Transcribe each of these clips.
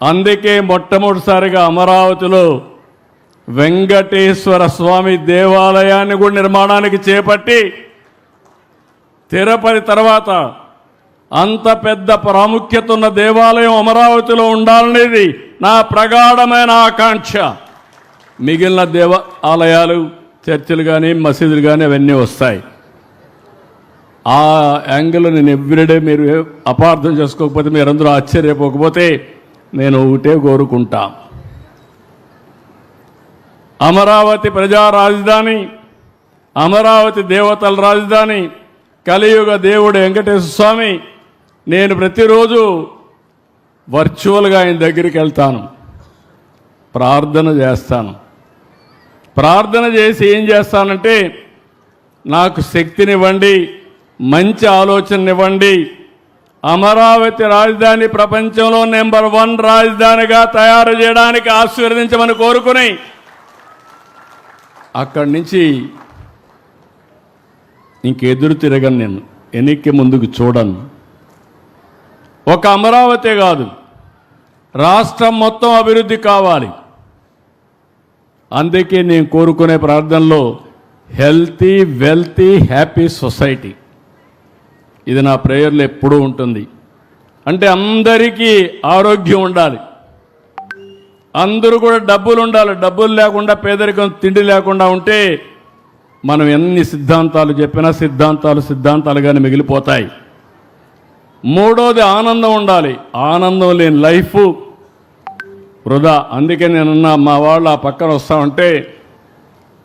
అందుకే మొట్టమొదటిసారిగా అమరావతిలో వెంకటేశ్వర స్వామి దేవాలయాన్ని కూడా నిర్మాణానికి చేపట్టి తిరుపతి తర్వాత అంత పెద్ద ప్రాముఖ్యత ఉన్న దేవాలయం అమరావతిలో ఉండాలనేది నా ప్రగాఢమైన ఆకాంక్ష. మిగిలిన దేవాలయాలు చర్చిలు కానీ మసీదులు కానీ అవన్నీ వస్తాయి. ఆ యాంగిల్ నేను ఎవ్రీడే మీరు అపార్థం చేసుకోకపోతే మీరందరూ ఆశ్చర్యపోకపోతే నేను ఒకటే కోరుకుంటా, అమరావతి ప్రజా రాజధాని, అమరావతి దేవతల రాజధాని, కలియుగ దేవుడు వెంకటేశ్వర స్వామి. నేను ప్రతిరోజు వర్చువల్గా ఆయన దగ్గరికి వెళ్తాను, ప్రార్థన చేస్తాను. ప్రార్థన చేసి ఏం చేస్తానంటే, నాకు శక్తినివ్వండి, మంచి ఆలోచననివ్వండి, అమరావతి రాజధాని ప్రపంచంలో నెంబర్ 1 రాజధానిగా తయారు చేయడానికి ఆశీర్వదించమని కోరుకుని అక్కడి నుంచి ఇంకెదురు తిరగను. నేను వెనక్కి ముందుకు చూడను. ఒక అమరావతి కాదు, రాష్ట్రం మొత్తం అభివృద్ధి కావాలి. అందుకే నేను కోరుకునే ప్రార్థనలో హెల్తీ, వెల్తీ, హ్యాపీ సొసైటీ, ఇది నా ప్రేయర్లో ఎప్పుడూ ఉంటుంది. అంటే అందరికీ ఆరోగ్యం ఉండాలి, అందరూ కూడా డబ్బులు ఉండాలి. డబ్బులు లేకుండా, పేదరికం, తిండి లేకుండా ఉంటే మనం ఎన్ని సిద్ధాంతాలు చెప్పినా సిద్ధాంతాలుగానే మిగిలిపోతాయి. మూడోది ఆనందం ఉండాలి. ఆనందం లేని లైఫ్ వృధా. అందుకే నేనున్నా, మా వాళ్ళు ఆ పక్కన వస్తా ఉంటే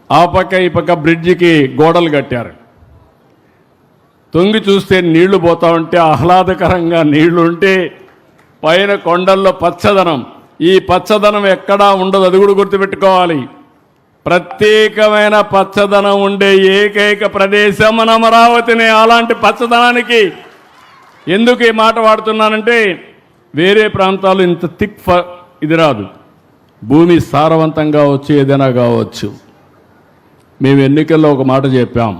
ఆ పక్క ఈ పక్క బ్రిడ్జికి గోడలు కట్టారు. తొంగి చూస్తే నీళ్లు పోతా ఉంటే ఆహ్లాదకరంగా నీళ్లు ఉంటే పైన కొండల్లో పచ్చదనం. ఈ పచ్చదనం ఎక్కడా ఉండదు, అది కూడా గుర్తుపెట్టుకోవాలి. ప్రత్యేకమైన పచ్చదనం ఉండే ఏకైక ప్రదేశం మన అమరావతిని. అలాంటి పచ్చదనానికి ఎందుకు ఈ మాట వాడుతున్నానంటే, వేరే ప్రాంతాలు ఇంత థిక్ ఇది రాదు. భూమి సారవంతంగా కావచ్చు, ఏదైనా కావచ్చు. మేము ఎన్నికల్లో ఒక మాట చెప్పాం,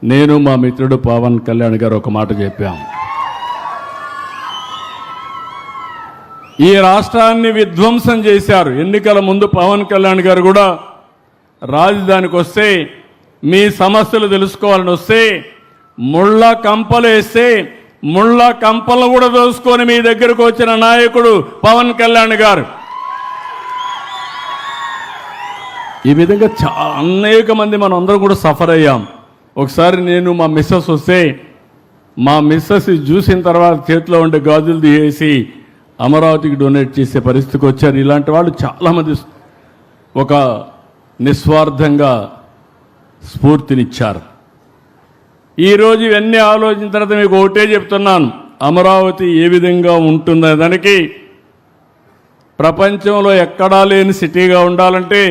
నేను మా మిత్రుడు పవన్ కళ్యాణ్ గారు ఒక మాట చెప్పాం, ఈ రాష్ట్రాన్ని విధ్వంసం చేశారు. ఎన్నికల ముందు పవన్ కళ్యాణ్ గారు కూడా రాజధానికి వస్తే, మీ సమస్యలు తెలుసుకోవాలని వస్తే, ముళ్ళ కంపలు వేస్తే ముళ్ళ కంపలను కూడా దోసుకొని మీ దగ్గరకు వచ్చిన నాయకుడు పవన్ కళ్యాణ్ గారు. ఈ విధంగా అనేక మంది మనం అందరం కూడా సఫర్ అయ్యాం. ఒకసారి నేను మా మిస్సెస్ వస్తే, మా మిస్సెస్ చూసిన తర్వాత చేతిలో ఉండే గాజులు తీసేసి అమరావతికి డొనేట్ చేసే పరిస్థితికి వచ్చారు. ఇలాంటి వాళ్ళు చాలామంది ఒక నిస్వార్థంగా స్ఫూర్తినిచ్చారు. ఈరోజు ఇవన్నీ ఆలోచించిన తర్వాత మీకు ఒకటే చెప్తున్నాను, అమరావతి ఏ విధంగా ఉంటుందనే దానికి ప్రపంచంలో ఎక్కడా లేని సిటీగా ఉండాలంటే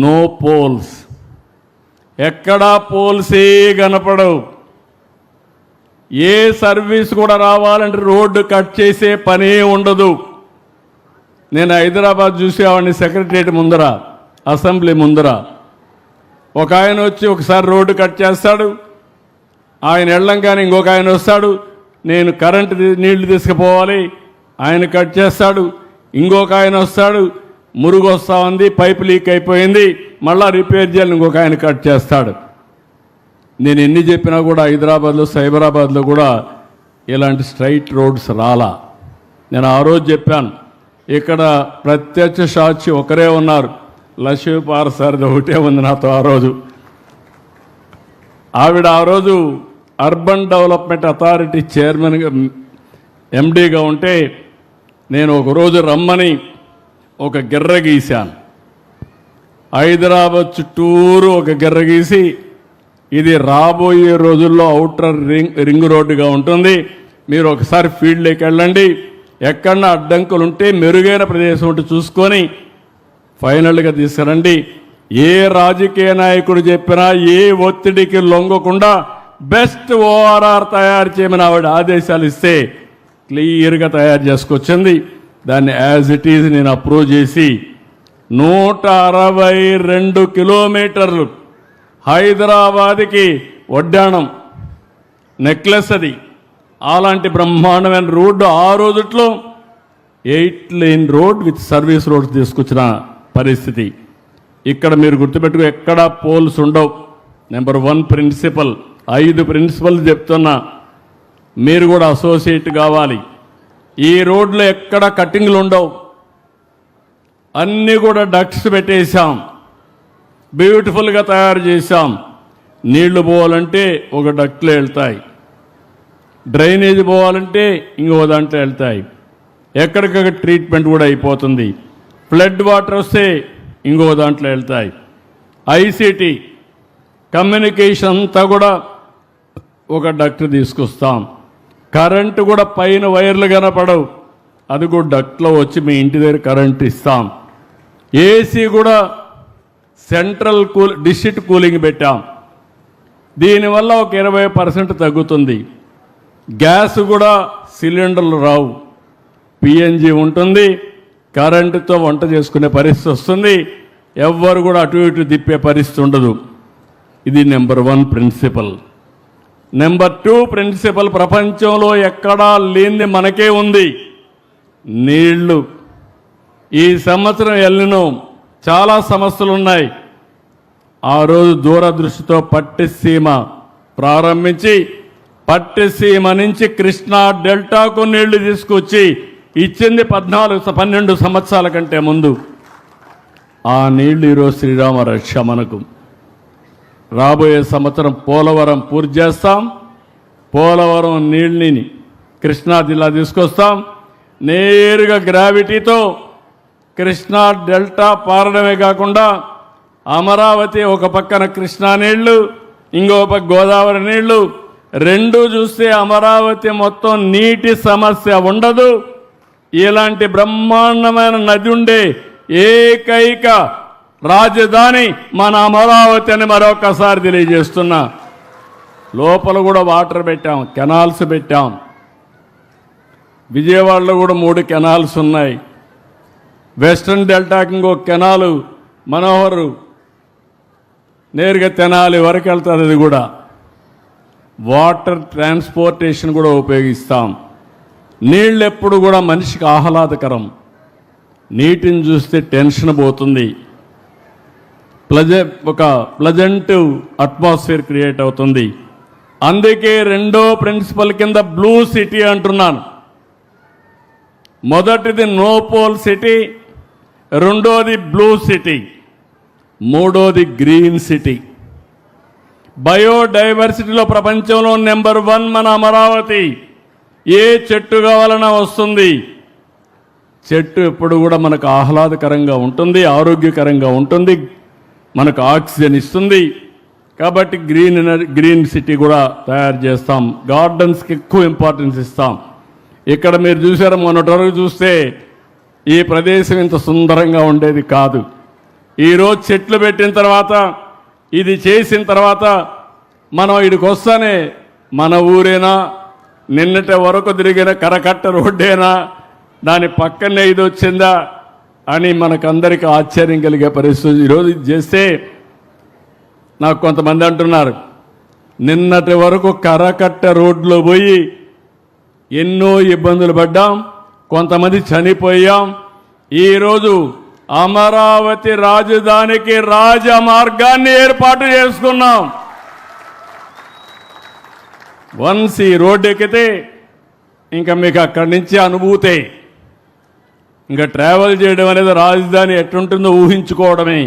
నో పోల్స్. ఎక్కడా పోల్సే కనపడవు. ఏ సర్వీస్ కూడా రావాలంటే రోడ్డు కట్ చేసే పనే ఉండదు. నేను హైదరాబాద్ చూసేవాడిని, సెక్రటరియట్ ముందర, అసెంబ్లీ ముందర ఒక ఆయన వచ్చి ఒకసారి రోడ్డు కట్ చేస్తాడు, ఆయన వెళ్ళంగానే ఇంకొక ఆయన వస్తాడు, నేను కరెంటు నీళ్లు తీసుకుపోవాలి, ఆయన కట్ చేస్తాడు, ఇంకొక ఆయన వస్తాడు, మురుగు వస్తూ ఉంది, పైపు లీక్ అయిపోయింది, మళ్ళా రిపేర్ చేయాలి, ఇంకొక ఆయన కట్ చేస్తాడు. నేను ఎన్ని చెప్పినా కూడా హైదరాబాద్లో, సైబరాబాద్లో కూడా ఇలాంటి స్ట్రైట్ రోడ్స్ రాలా. నేను ఆ రోజు చెప్పాను, ఇక్కడ ప్రత్యక్ష సాక్షి ఒకరే ఉన్నారు, లక్ష్మీపార్ సార్ది ఒకటే ఉంది నాతో. ఆ రోజు ఆవిడ ఆ రోజు అర్బన్ డెవలప్మెంట్ అథారిటీ చైర్మన్గా, ఎండీగా ఉంటే నేను ఒకరోజు రమ్మని ఒక గిర్ర గీశాను. హైదరాబాద్ చుట్టూరు ఒక గిర్ర గీసి, ఇది రాబోయే రోజుల్లో ఔటర్ రింగ్ రోడ్డుగా ఉంటుంది, మీరు ఒకసారి ఫీల్డ్లోకి వెళ్ళండి, ఎక్కడన్నా అడ్డంకులు ఉంటే మెరుగైన ప్రదేశం ఉంటే చూసుకొని ఫైనల్గా తీసుకురండి. ఏ రాజకీయ నాయకుడు చెప్పినా ఏ ఒత్తిడికి లొంగకుండా బెస్ట్ ఓఆర్ఆర్ తయారు చేయమని ఆవిడ ఆదేశాలు ఇస్తే క్లియర్గా తయారు చేసుకొచ్చింది. దాన్ని యాజ్ ఇట్ ఈజ్ నేను అప్రూవ్ చేసి 162 కిలోమీటర్లు హైదరాబాద్కి వడ్డాణం నెక్లెస్ అది. అలాంటి బ్రహ్మాండమైన రోడ్డు ఆ రోజుట్లో 8 lane road with service roads తీసుకొచ్చిన పరిస్థితి. ఇక్కడ మీరు గుర్తుపెట్టుకో, ఎక్కడా పోల్స్ ఉండవు. Number 1 principal. 5 ప్రిన్సిపల్ చెప్తున్నా, మీరు కూడా అసోసియేట్ కావాలి. ఈ రోడ్లో ఎక్కడ కట్టింగ్లు ఉండవు, అన్నీ కూడా డక్ట్స్ పెట్టేశాం, బ్యూటిఫుల్గా తయారు చేశాం. నీళ్లు పోవాలంటే ఒక డక్ట్లో వెళ్తాయి, డ్రైనేజ్ పోవాలంటే ఇంకో దాంట్లో వెళ్తాయి, ఎక్కడికక్కడ ట్రీట్మెంట్ కూడా అయిపోతుంది. ఫ్లడ్ వాటర్ వస్తే ఇంకో దాంట్లో వెళ్తాయి. ఐసిటీ కమ్యూనికేషన్ అంతా కూడా ఒక డక్ట్ తీసుకొస్తాం. కరెంటు కూడా పైన వైర్లు కనపడవు, అది కూడా డక్ట్లో వచ్చి మీ ఇంటి దగ్గర కరెంట్ ఇస్తాం. ఏసీ కూడా సెంట్రల్ డిస్ట్రిక్ట్ కూలింగ్ పెట్టాం. దీనివల్ల ఒక 20% తగ్గుతుంది. గ్యాస్ కూడా సిలిండర్లు రావు, పిఎన్జి ఉంటుంది. కరెంటుతో వంట చేసుకునే పరిస్థితి వస్తుంది. ఎవ్వరు కూడా అటు ఇటు తిప్పే పరిస్థితి ఉండదు. ఇది నెంబర్ 1 ప్రిన్సిపల్. నెంబర్ 2 ప్రిన్సిపల్, ప్రపంచంలో ఎక్కడా లేనిది మనకే ఉంది, నీళ్లు. ఈ సంవత్సరం ఎల్లినో చాలా సమస్యలు ఉన్నాయి. ఆ రోజు దూరదృష్టితో పట్టిసీమ ప్రారంభించి పట్టిసీమ నుంచి కృష్ణా డెల్టాకు నీళ్లు తీసుకొచ్చి ఇచ్చింది 12 సంవత్సరాల కంటే ముందు. ఆ నీళ్లు ఈరోజు శ్రీరామ రక్ష మనకు. రాబోయే సంవత్సరం పోలవరం పూర్తి చేస్తాం. పోలవరం నీళ్ళని కృష్ణా జిల్లా తీసుకొస్తాం. నేరుగా గ్రావిటీతో కృష్ణా డెల్టా పారడమే కాకుండా అమరావతి ఒక పక్కన కృష్ణా నీళ్లు, ఇంకో పక్క గోదావరి నీళ్లు, రెండు చూస్తే అమరావతి మొత్తం నీటి సమస్య ఉండదు. ఇలాంటి బ్రహ్మాండమైన నది ఉండే ఏకైక రాజధాని మన అమరావతి అని మరొకసారి తెలియజేస్తున్నా. లోపల కూడా వాటర్ పెట్టాం, కెనాల్స్ పెట్టాం. విజయవాడలో కూడా 3 కెనాల్స్ ఉన్నాయి. వెస్ట్రన్ డెల్టాకి ఇంకో కెనాలు మనోహర్ నేరుగా తెనాలి వరకు వెళ్తుంది. అది కూడా వాటర్ ట్రాన్స్పోర్టేషన్ కూడా ఉపయోగిస్తాం. నీళ్ళు ఎప్పుడు కూడా మనిషికి ఆహ్లాదకరం. నీటిని చూస్తే టెన్షన్ పోతుంది, ఒక ప్లజెంట్ అట్మాస్ఫియర్ క్రియేట్ అవుతుంది. అందుకే రెండో ప్రిన్సిపల్ కింద బ్లూ సిటీ అంటున్నాను. మొదటిది నో పోల్ సిటీ, రెండోది బ్లూ సిటీ, మూడోది గ్రీన్ సిటీ. బయోడైవర్సిటీలో ప్రపంచంలో నెంబర్ 1 మన అమరావతి. ఏ చెట్టు కావాలన్నా వస్తుంది. చెట్టు ఎప్పుడు కూడా మనకు ఆహ్లాదకరంగా ఉంటుంది, ఆరోగ్యకరంగా ఉంటుంది, మనకు ఆక్సిజన్ ఇస్తుంది. కాబట్టి గ్రీన్ సిటీ కూడా తయారు చేస్తాం. గార్డెన్స్కి ఎక్కువ ఇంపార్టెన్స్ ఇస్తాం. ఇక్కడ మీరు చూసారు, మొన్నటి వరకు చూస్తే ఈ ప్రదేశం ఇంత సుందరంగా ఉండేది కాదు. ఈరోజు చెట్లు పెట్టిన తర్వాత, ఇది చేసిన తర్వాత మనం ఇక్కడికి వస్తానే మన ఊరేనా, నిన్నటి వరకు తిరిగిన కరకట్ట రోడ్డేనా, దాని పక్కనే ఇది వచ్చిందా అని మనకందరికీ ఆశ్చర్యం కలిగే పరిస్థితి. ఈరోజు ఇది చేస్తే నాకు కొంతమంది అంటున్నారు, నిన్నటి వరకు కరకట్ట రోడ్లో పోయి ఎన్నో ఇబ్బందులు పడ్డాం, కొంతమంది చనిపోయాం. ఈరోజు అమరావతి రాజధానికి రాజమార్గాన్ని ఏర్పాటు చేసుకున్నాం. వన్స్ ఈ రోడ్డు ఎక్కితే ఇంకా మీకు అక్కడి నుంచి అనుభూతే. ఇంకా ట్రావెల్ చేయడం అనేది రాజధాని ఎట్లుంటుందో ఊహించుకోవడమే.